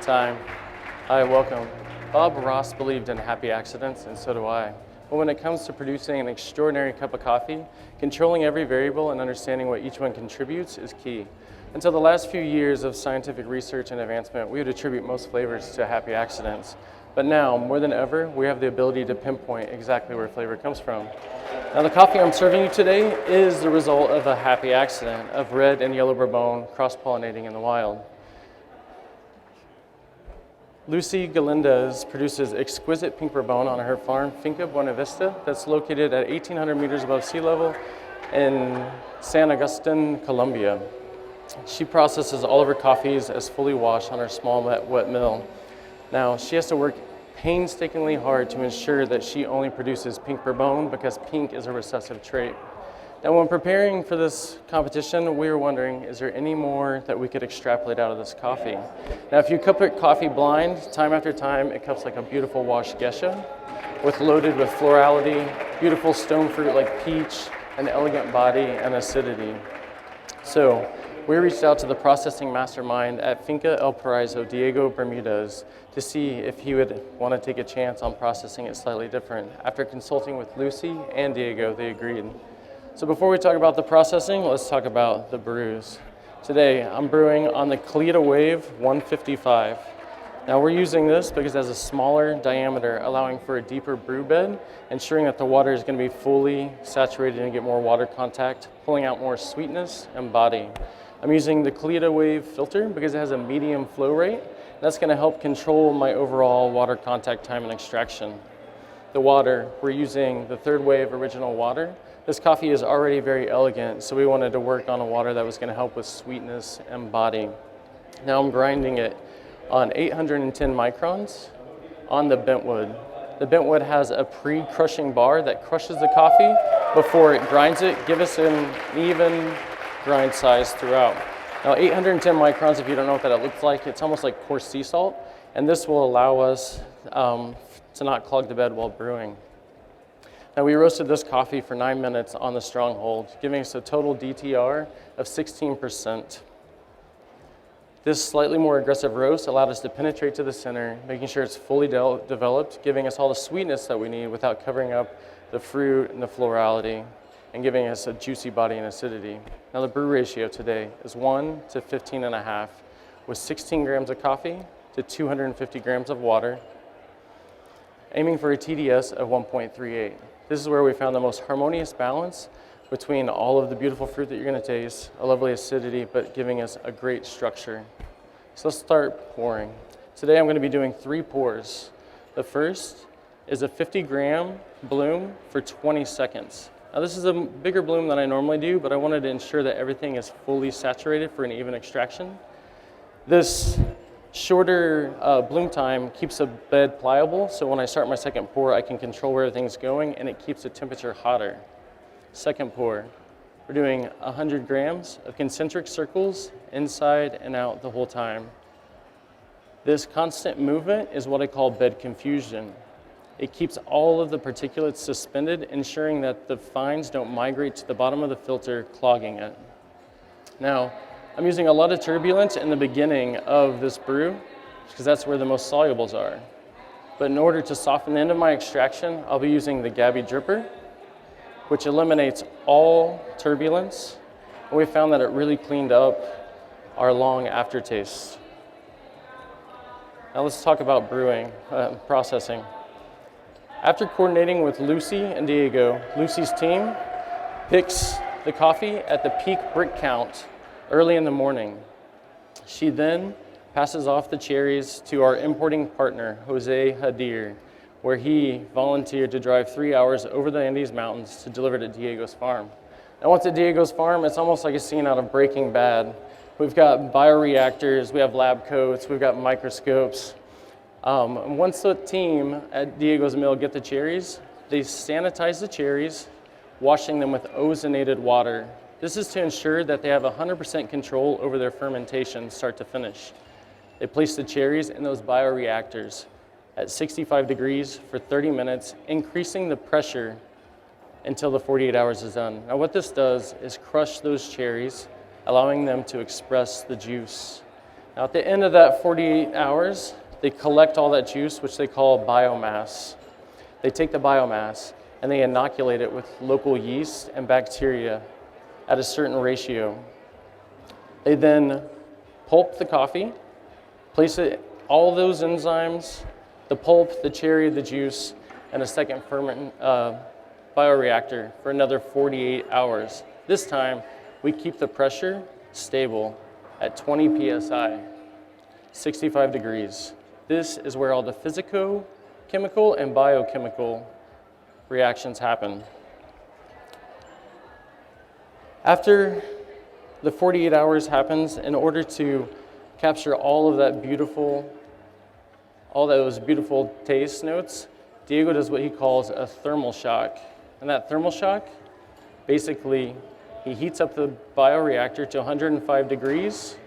time. Hi, welcome. Bob Ross believed in happy accidents, and so do I. But when it comes to producing an extraordinary cup of coffee, controlling every variable and understanding what each one contributes is key. Until the last few years of scientific research and advancement, we would attribute most flavors to happy accidents. But now, more than ever, we have the ability to pinpoint exactly where flavor comes from. Now, the coffee I'm serving you today is the result of a happy accident of red and yellow bourbon cross-pollinating in the wild. Lucy Galindez produces exquisite pink bourbon on her farm, Finca Buena Vista, that's located at 1,800 meters above sea level in San Agustin, Colombia. She processes all of her coffees as fully washed on her small wet mill. Now, she has to work painstakingly hard to ensure that she only produces pink bourbon because pink is a recessive trait. Now, when preparing for this competition, we were wondering, is there any more that we could extrapolate out of this coffee? Now, if you cup it coffee blind, time after time, it cups like a beautiful washed geisha, loaded with florality, beautiful stone fruit like peach, an elegant body, and acidity. So, we reached out to the processing mastermind at Finca El Paraíso, Diego Bermudez, to see if he would want to take a chance on processing it slightly different. After consulting with Lucy and Diego, they agreed. So before we talk about the processing, let's talk about the brews. Today, I'm brewing on the Kalita Wave 155. Now we're using this because it has a smaller diameter, allowing for a deeper brew bed, ensuring that the water is going to be fully saturated and get more water contact, pulling out more sweetness and body. I'm using the Kalita Wave filter because it has a medium flow rate. That's going to help control my overall water contact time and extraction. The water, we're using the Third Wave original water. This coffee is already very elegant, so we wanted to work on a water that was going to help with sweetness and body. Now I'm grinding it on 810 microns on the bentwood. The bentwood has a pre-crushing bar that crushes the coffee before it grinds it, give us an even grind size throughout. Now 810 microns, if you don't know what that looks like, it's almost like coarse sea salt, and this will allow us to not clog the bed while brewing. Now we roasted this coffee for 9 minutes on the stronghold, giving us a total DTR of 16%. This slightly more aggressive roast allowed us to penetrate to the center, making sure it's fully developed, giving us all the sweetness that we need without covering up the fruit and the florality, and giving us a juicy body and acidity. Now the brew ratio today is 1 to 15.5, with 16 grams of coffee to 250 grams of water, aiming for a TDS of 1.38. This is where we found the most harmonious balance between all of the beautiful fruit that you're going to taste, a lovely acidity, but giving us a great structure. So let's start pouring. Today I'm going to be doing 3 pours. The first is a 50-gram bloom for 20 seconds. Now this is a bigger bloom than I normally do, but I wanted to ensure that everything is fully saturated for an even extraction. This shorter bloom time keeps the bed pliable, so when I start my second pour, I can control where everything's going, and it keeps the temperature hotter. Second pour, we're doing 100 grams of concentric circles inside and out the whole time. This constant movement is what I call bed confusion. It keeps all of the particulates suspended, ensuring that the fines don't migrate to the bottom of the filter, clogging it. Now, I'm using a lot of turbulence in the beginning of this brew because that's where the most solubles are. But in order to soften the end of my extraction, I'll be using the Gabby Dripper, which eliminates all turbulence. And we found that it really cleaned up our long aftertaste. Now let's talk about brewing, processing. After coordinating with Lucy and Diego, Lucy's team picks the coffee at the peak brick count early in the morning. She then passes off the cherries to our importing partner, Jose Hadir, where he volunteered to drive 3 hours over the Andes Mountains to deliver to Diego's farm. Now once at Diego's farm, it's almost like a scene out of Breaking Bad. We've got bioreactors, we have lab coats, we've got microscopes. Once the team at Diego's mill get the cherries, they sanitize the cherries, washing them with ozonated water. This is to ensure that they have 100% control over their fermentation start to finish. They place the cherries in those bioreactors at 65 degrees for 30 minutes, increasing the pressure until the 48 hours is done. Now what this does is crush those cherries, allowing them to express the juice. Now at the end of that 48 hours, they collect all that juice, which they call biomass. They take the biomass and they inoculate it with local yeast and bacteria at a certain ratio. They then pulp the coffee, place it, all those enzymes, the pulp, the cherry, the juice, and a second ferment bioreactor for another 48 hours. This time, we keep the pressure stable at 20 psi, 65 degrees. This is where all the physico-chemical and biochemical reactions happen. After the 48 hours happens, in order to capture all of that beautiful, all those beautiful taste notes, Diego does what he calls a thermal shock. And that thermal shock, basically, he heats up the bioreactor to 105 degrees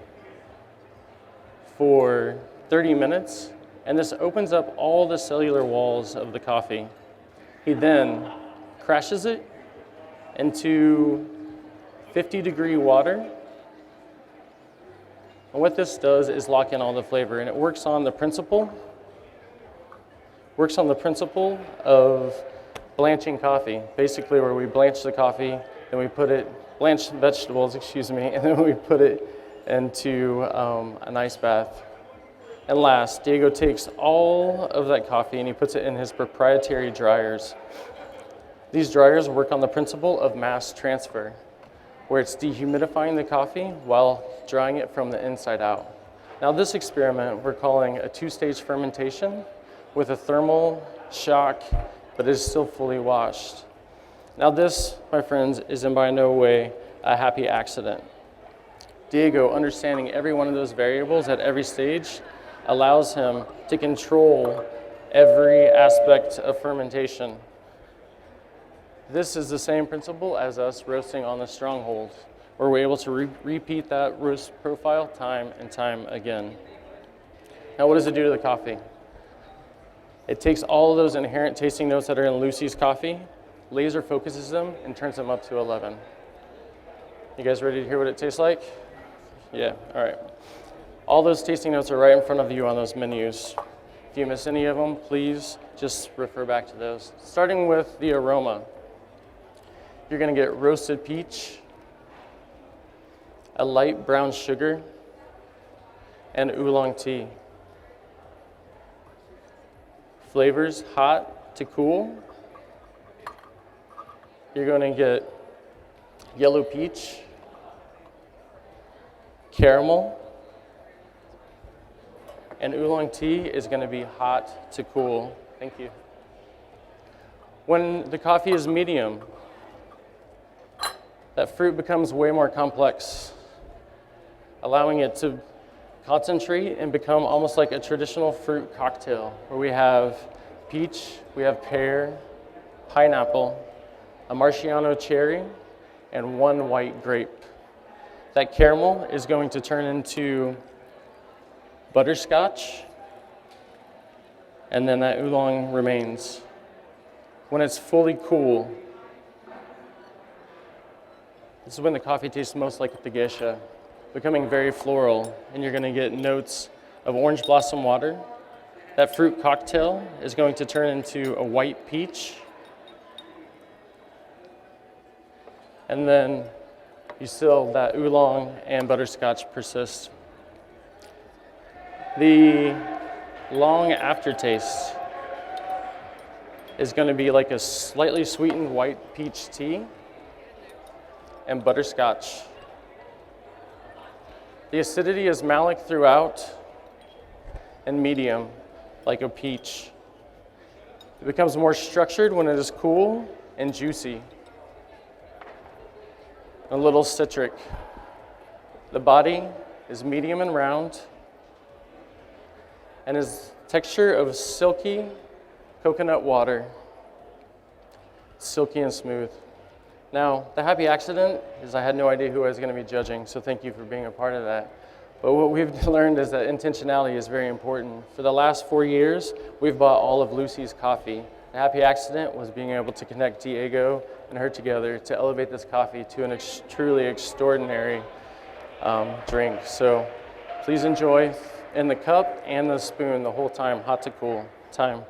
for 30 minutes, and this opens up all the cellular walls of the coffee. He then crashes it into 50-degree water. And what this does is lock in all the flavor, and it works on the principle of blanching coffee, basically where we blanch the coffee, then we put it, blanch vegetables, and then we put it into an ice bath. And last, Diego takes all of that coffee and he puts it in his proprietary dryers. These dryers work on the principle of mass transfer, where it's dehumidifying the coffee while drying it from the inside out. Now this experiment we're calling a two-stage fermentation with a thermal shock, but it is still fully washed. Now this, my friends, is in by no way a happy accident. Diego, understanding every one of those variables at every stage, allows him to control every aspect of fermentation. This is the same principle as us roasting on the stronghold, where we're able to repeat that roast profile time and time again. Now what does it do to the coffee? It takes all of those inherent tasting notes that are in Lucy's coffee, laser focuses them, and turns them up to 11. You guys ready to hear what it tastes like? Yeah, all right. All those tasting notes are right in front of you on those menus. If you miss any of them, please just refer back to those. Starting with the aroma, you're gonna get roasted peach, a light brown sugar, and oolong tea. Flavors, hot to cool. You're gonna get yellow peach, caramel, and oolong tea is gonna be hot to cool. Thank you. When the coffee is medium, that fruit becomes way more complex, allowing it to concentrate and become almost like a traditional fruit cocktail, where we have peach, we have pear, pineapple, a Marciano cherry, and one white grape. That caramel is going to turn into butterscotch, and then that oolong remains. When it's fully cool, this is when the coffee tastes most like the geisha, becoming very floral, and you're gonna get notes of orange blossom water. That fruit cocktail is going to turn into a white peach, and then you still, that oolong and butterscotch persist. The long aftertaste is going to be like a slightly sweetened white peach tea and butterscotch. The acidity is malic throughout and medium, like a peach. It becomes more structured when it is cool and juicy. A little citric. The body is medium and round, and is texture of silky coconut water, silky and smooth. Now, the happy accident is I had no idea who I was going to be judging, so thank you for being a part of that. But what we've learned is that intentionality is very important. For the last 4 years, we've bought all of Lucy's coffee. The happy accident was being able to connect Diego and her together to elevate this coffee to a truly extraordinary drink. So Please enjoy in the cup and the spoon the whole time, hot to cool time.